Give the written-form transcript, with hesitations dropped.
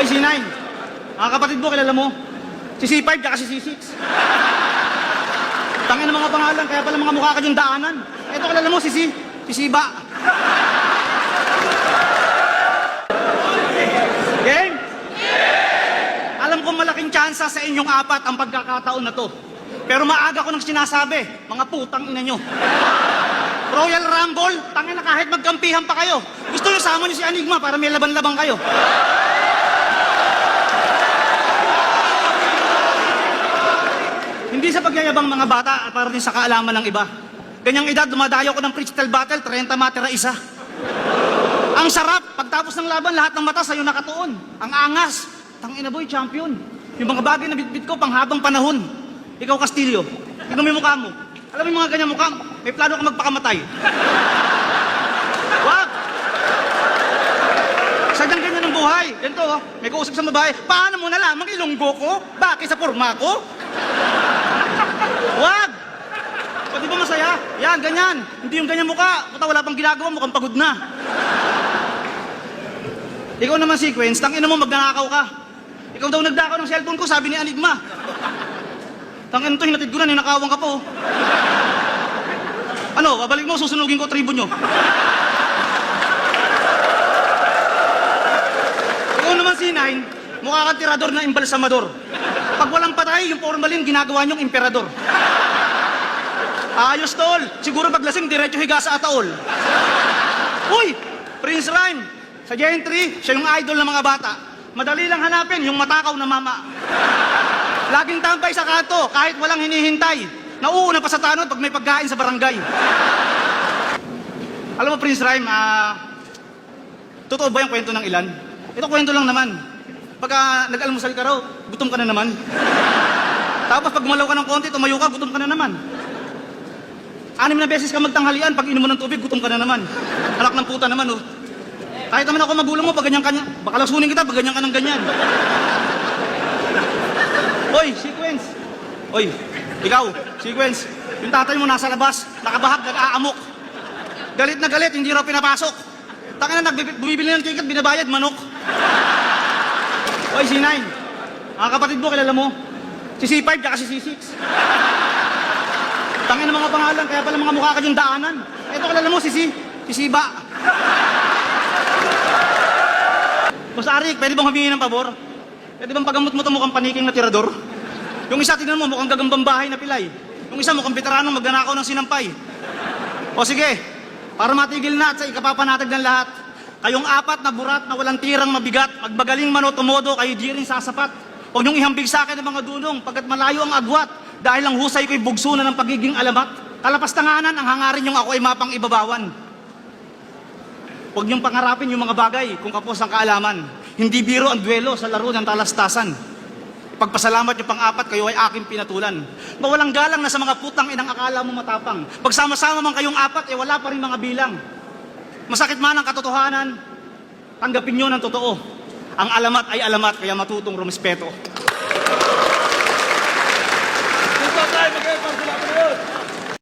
si 9. Mga kapatid mo, kilala mo? Si C5 tsaka si C6. Tangin ng mga pangalan, kaya pala mga mukha ka dyan daanan. Ito kilala mo, si Siba. Game? Alam ko malaking tsansa sa inyong apat ang pagkakataon na to. Pero maaga ko nang sinasabi, mga putang ina nyo. Royal Rumble, tangin na kahit magkampihan pa kayo. Gusto nyo sama nyo si Enigma para may laban-laban kayo. Hindi sa pagyayabang mga bata at para din sa kaalaman ng iba. Ganyang edad, dumadayo ko ng freestyle battle, 30 matira isa. Ang sarap, pagtapos ng laban, lahat ng mata sa'yo nakatuon. Ang angas, tangina boy, champion. Yung mga bagay na bitbit ko, panghabang panahon. Ikaw, Castillo, tignan mo yung mukha mo. Alam mo yung mga ganyang mukha, may plano ka magpakamatay. Wag! Sadyang ganyan ang buhay. Ganito, oh, may kausap sa babae. Paano mo nalamang ilonggo ko? Bakit sa forma ko? Wag! So, di ba masaya? Yan, ganyan. Hindi yung ganyan mukha. Puta, wala pang ginagawa, mukhang pagod na. Ikaw naman, Sequence, tangina mo, magnanakaw ka. Ikaw daw nagdakaw ng cellphone ko, sabi ni Enigma. Tangina to, hinatid ko na, ninakawang ka po. Ano, babalik mo, susunugin ko tribo nyo. Ikaw naman, C9, mukha kang tirador na imbalsamador. Pag walang patay, yung formalin, ginagawa nyong imperador. Ayos, tol. Siguro paglasing, diretso higa sa ataol. Uy! Prince Rhyme. Sa Gentry, siya yung idol ng mga bata. Madali lang hanapin yung matakaw na mama. Laging tambay sa kanto, kahit walang hinihintay. Nauuna pa sa tanod pag may pagkain sa barangay. Alam mo, Prince Rhyme, totoo ba yung kwento ng ilan? Ito kwento lang naman. Pagka nag-almusal ka raw, gutom ka na naman. Tapos pag gumalaw ka ng konti, tumayo ka, gutom ka na naman. 6 na beses ka magtanghalian, pag inom mo ng tubig, gutom ka na naman. Anak ng puta naman, oh. Kahit naman ako magulang mo, pag ganyan kanya, baka lasunin kita, pag ganyan ka ng ganyan. Hoy, Sequence. Hoy, ikaw, Sequence. Yung tatay mo nasa labas, nakabahag, nag-aamok. Galit na galit, hindi raw pinapasok. Taka na, bumibili ng ticket, binabayad, manok. Hoy, C9. Mga kapatid mo, kilala mo? Si C5 tsaka si C6. Tangin ng mga pangalan, kaya pala mga mukha ka dyan daanan. Ito kilala mo, si Siba. Boss Arik, pwede bang humingi ng pabor? Pwede bang pagamot mo ito mukhang paniking na tirador? Yung isa, tingnan mo, mukhang gagambang bahay na pilay. Yung isa, mukhang veteranong magnanakaw ng sinampay. O sige, para matigil na at sa ikapapanatag ng lahat, kayong apat na burat na walang tirang mabigat, magbagaling man o tumodo, kayo di rin sasapat. Huwag niyong ihambig sa akin ng mga dunong, pagkat malayo ang agwat, dahil ang husay ko'y bugso na ng pagiging alamat. Kalapastanganan, ang hangarin niyong ako ay mapang ibabawan. Huwag niyong pangarapin yung mga bagay kung kapos ang kaalaman. Hindi biro ang duelo sa laro ng talastasan. Pagpasalamat niyo pang-apat, kayo ay aking pinatulan. Mawalang galang na sa mga putang inang akala mo matapang. Pagsama-sama man kayong apat, wala pa rin mga bilang. Masakit man ang katotohanan, tanggapin niyo ng totoo. Ang alamat ay alamat, kaya matutong rumespeto.